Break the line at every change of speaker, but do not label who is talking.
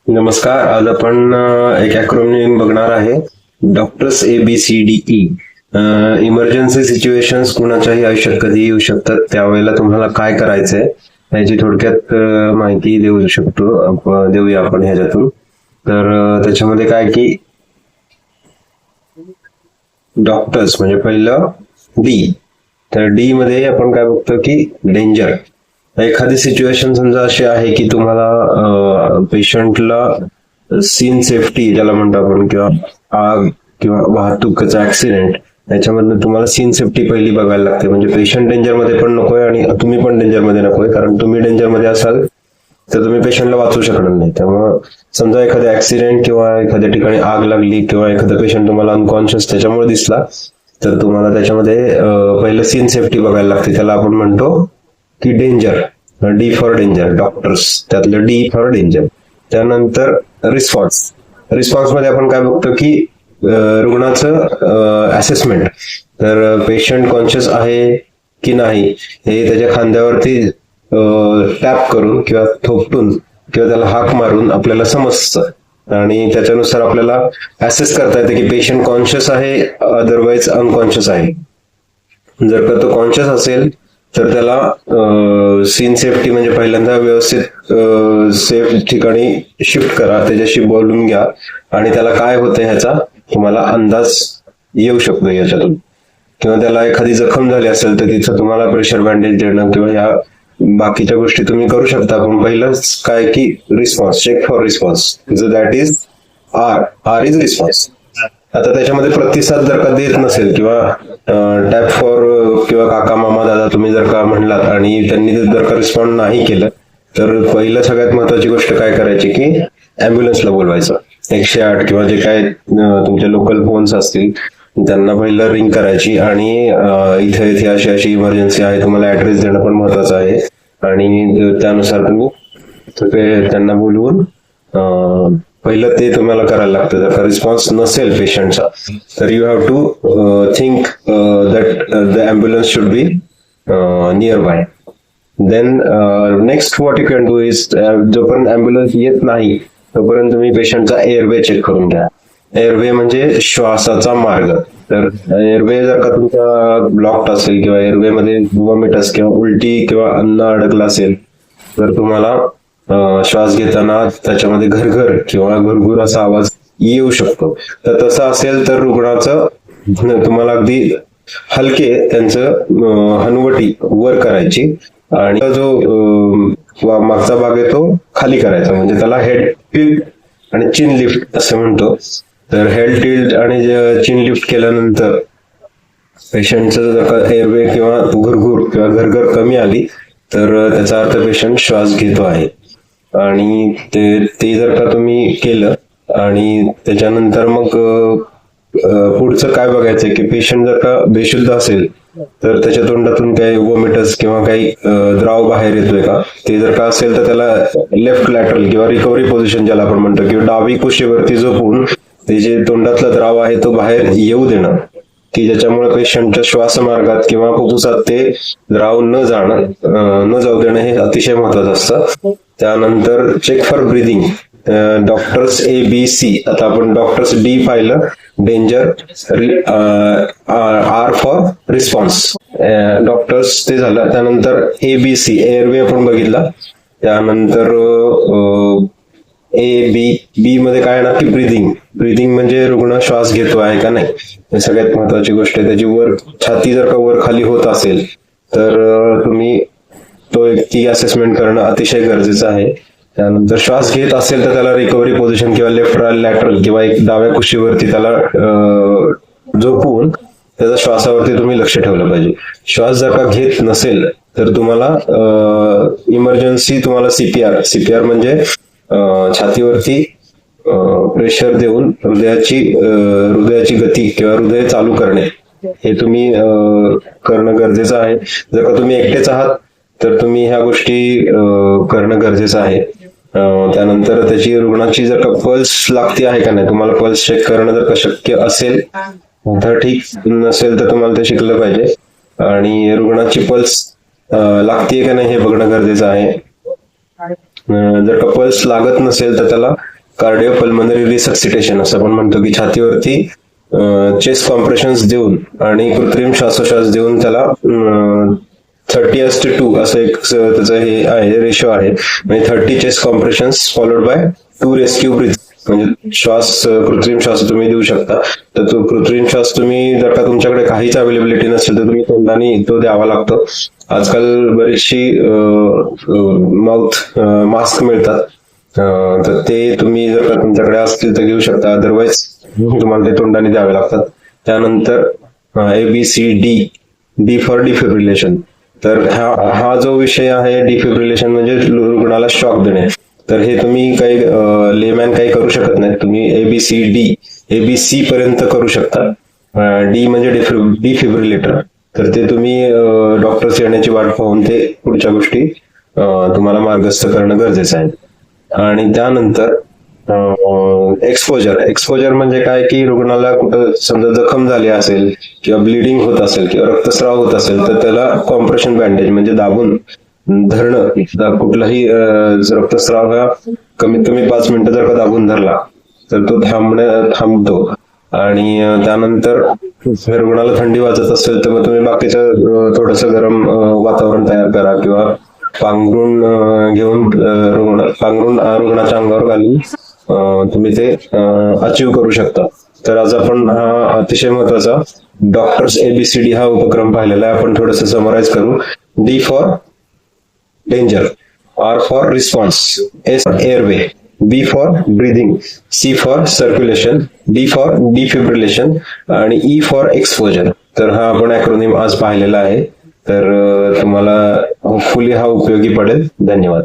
नमस्कार. आज आपण एक अॅक्रोनिम बघणार आहे. Doctors ABCDE. इमर्जन्सी सिच्युएशन्स कुणाच्याही आयुष्यात कधी येऊ शकतात. त्यावेळेला तुम्हाला काय करायचंय याची थोडक्यात माहिती देऊया आपण ह्याच्यातून. तर त्याच्यामध्ये काय की डॉक्टर्स म्हणजे पहिलं डी. तर डी मध्ये आपण काय बघतो की डेंजर. एखादी सिच्युएशन समजा अशी आहे की तुम्हाला पेशंटला सीन सेफ्टी ज्याला म्हणतो आपण, किंवा आग किंवा वाहतुकीचा ऍक्सिडेंट, याच्यामधनं तुम्हाला सीन सेफ्टी पहिली बघायला लागते. म्हणजे पेशंट डेंजर मध्ये पण नकोय आणि तुम्ही पण डेंजर मध्ये नकोय, कारण तुम्ही डेंजर मध्ये असाल तर तुम्ही पेशंटला वाचवू शकणार नाही. त्यामुळं समजा एखादा ऍक्सिडेंट किंवा एखाद्या ठिकाणी आग लागली किंवा एखादा पेशंट तुम्हाला अनकॉन्शियस त्याच्यामुळे दिसला, तर तुम्हाला त्याच्यामध्ये पहिलं सीन सेफ्टी बघायला लागते. त्याला आपण म्हणतो की danger. D for danger, doctors त्यातलं डी फॉर डेंजर. त्यानंतर रिस्पॉन्स मध्ये आपण काय बघतो की रुग्णाचं असेसमेंट. तर पेशंट कॉन्शियस आहे की नाही हे त्याच्या खांद्यावरती टॅप करून किंवा थोपटून किंवा त्याला हाक मारून आपल्याला समजतं आणि त्याच्यानुसार आपल्याला ऍसेस करता येते की पेशंट कॉन्शियस आहे, अदरवाईज अनकॉन्शियस आहे. जर का तो कॉन्शियस असेल तर त्याला सीन सेफ्टी म्हणजे पहिल्यांदा व्यवस्थित सेफ ठिकाणी शिफ्ट करा, त्याच्याशी बोलून घ्या आणि त्याला काय होतं ह्याचा तुम्हाला अंदाज येऊ शकतो याच्यातून. किंवा त्याला एखादी जखम झाली असेल तर तिथं तुम्हाला प्रेशर बँडेज देणं किंवा ह्या बाकीच्या गोष्टी तुम्ही करू शकता. पण पहिलंच काय की response, check for response, that is R is response. आता त्याच्यामध्ये प्रतिसाद जर का देत नसेल किंवा टॅप फॉर किंवा काका मामा दादा तुम्ही जर का म्हणलात आणि त्यांनी जर का रिस्पॉन्ड नाही केलं, तर पहिलं सगळ्यात महत्वाची गोष्ट काय करायची की अँब्युलन्सला बोलवायचं. 108 किंवा जे काय तुमचे लोकल फोन्स असतील त्यांना पहिलं रिंग करायची आणि इथे इथे अशी अशी इमर्जन्सी आहे, तुम्हाला ऍड्रेस देणं पण महत्वाचं आहे आणि त्यानुसार तुम्ही त्यांना बोलवून पहिलं ते तुम्हाला करायला लागतं. जर का रिस्पॉन्स नसेल पेशंटचा तर you have to think that the ambulance should be near by. Then next what you can do is, जोपर्यंत अँब्युलन्स येत नाही तोपर्यंत तुम्ही पेशंटचा एअरवे चेक करून घ्या. एअरवे म्हणजे श्वासाचा मार्ग. तर एअरवे जर का तुमचा ब्लॉक्ड असेल किंवा एअरवे मध्ये वॉमिटस किंवा उलटी किंवा अन्न अडकलं असेल तर तुम्हाला श्वास घेताना त्याच्यामध्ये घरघर किंवा घुरघुर असा आवाज येऊ शकतो. तर तसं असेल तर रुग्णाचं तुम्हाला अगदी हलके त्यांचं हनुवटी वर करायची आणि जो मागचा भाग आहे तो खाली करायचा, म्हणजे त्याला हेड टिल्ट आणि चिन लिफ्ट असं म्हणतो. तर हेड टिल्ट आणि चिन लिफ्ट केल्यानंतर पेशंटचं जर का एअरवे किंवा घुरघुर किंवा घरघर कमी आली तर त्याचा अर्थ पेशंट श्वास घेतो आहे. आणि ते जर का तुम्ही केलं आणि त्याच्यानंतर मग पुढचं काय बघायचंय की पेशंट जर का बेशुद्ध असेल तर त्याच्या तोंडातून काही वॉमिटस किंवा काही द्राव बाहेर येतोय का, ते जर का असेल तर त्याला लेफ्ट लॅटरल किंवा रिकव्हरी पोझिशन ज्याला आपण म्हणतो किंवा डावी कुशीवरती झोपून ते जे तोंडातला द्राव आहे तो बाहेर येऊ देणं, की ज्याच्यामुळे पेशंटच्या श्वासमार्गात किंवा फुफ्फुसात ते द्राव न जाऊ देणं हे अतिशय महत्वाचं असतं. त्यानंतर check for breathing. Doctors ABC. आता आपण डॉक्टर्स डी पाहिलं, danger, R for response. Doctors ते झालं. त्यानंतर ABC एअरवे आपण बघितला. त्यानंतर बी मध्ये काय ना की ब्रिदिंग म्हणजे रुग्ण श्वास घेतो आहे का नाही, हे सगळ्यात महत्वाची गोष्ट आहे. त्याची छाती जर का वर खाली होत असेल तर तुम्ही ती असेसमेंट करणं अतिशय गरजेचं आहे. त्यानंतर श्वास घेत असेल तर त्याला रिकव्हरी पोझिशन किंवा लेफ्ट लॅटरल किंवा एक डाव्या कुशीवरती त्याला झोपवून त्याच्या श्वासावरती तुम्ही लक्ष ठेवलं पाहिजे. श्वास जर का घेत नसेल तर तुम्हाला इमर्जन्सी तुम्हाला सीपीआर म्हणजे छातीवरती प्रेशर देऊन हृदयाची गती किंवा हृदय चालू करणे हे तुम्ही करणं गरजेचं आहे. जर का तुम्ही एकटेच आहात तर तुम्ही ह्या गोष्टी करणं गरजेचं आहे. त्यानंतर त्याची रुग्णाची जर का पल्स लागते आहे का नाही, तुम्हाला पल्स चेक करणं जर का शक्य असेल तर ठीक, नसेल तर तुम्हाला ते शिकलं पाहिजे. आणि रुग्णाची पल्स लागते का नाही हे बघणं गरजेचं आहे. जर का पल्स लागत नसेल तर त्याला कार्डिओपल्मनरी रिसक्सिटेशन असं आपण म्हणतो, की छातीवरती चेस्ट कॉम्प्रेशन्स देऊन आणि कृत्रिम श्वासोश्वास देऊन त्याला 30:2 असं एक त्याचं हे आहे, रेशो आहे. म्हणजे 30 chest compressions followed by 2 rescue breath. म्हणजे कृत्रिम श्वास तुम्ही देऊ शकता. तर तो कृत्रिम श्वास तुम्ही जर का तुमच्याकडे काहीच अवेलेबिलिटी नसेल तर तुम्ही तोंडाने तो द्यावा लागतो. आजकाल बरीचशी माउथ मास्क मिळतात, तर ते तुम्ही जर का तुमच्याकडे असतील तर घेऊ शकता. अदरवाईज तुम्हाला ते तोंडाने द्यावे लागतात. त्यानंतर ABCD, डी फॉर डिफिब्रिलेशन. तर हा जो विषय आहे डिफिब्रिलेशन म्हणजे रुग्णाला शॉक देणे. तर हे तुम्ही काही लेमॅन काही करू शकत नाही. तुम्ही ABC पर्यंत करू शकता. डी म्हणजे डिफिब्रिलेटर. तर ते तुम्ही डॉक्टर्स येण्याची वाट पाहून ते पुढच्या गोष्टी तुम्हाला मार्गस्थ करणं गरजेचं आहे. आणि त्यानंतर एक्सपोजर म्हणजे काय, की रुग्णाला कुठं समजा जखम झाली असेल किंवा ब्लिडिंग होत असेल किंवा रक्तस्राव होत असेल तर त्याला कॉम्प्रेशन बँडेज म्हणजे दाबून धरणं. कुठलाही रक्तस्राव हा कमीत कमी 5 मिनिटं जर का दाबून धरला तर तो थांबतो. आणि त्यानंतर रुग्णाला थंडी वाजत असेल तर मग तुम्ही बाकीचं थोडंसं गरम वातावरण तयार करा किंवा पांघरून रुग्णाच्या अंगावर घालून तुम्ही ते अचीव करू शकता. तर आज आपण हा अतिशय महत्वाचा डॉक्टर्स ABCD हा उपक्रम पाहिलेला आहे. आपण थोडंसं समराइज करू. D for danger, R for response, S for airway, B for breathing, C for circulation, D for defibrillation आणि E फॉर एक्सपोजर. तर हा आपण ॲक्रोनिम आज पाहिलेला आहे. तर तुम्हाला होपफुली हा उपयोगी पडेल. धन्यवाद.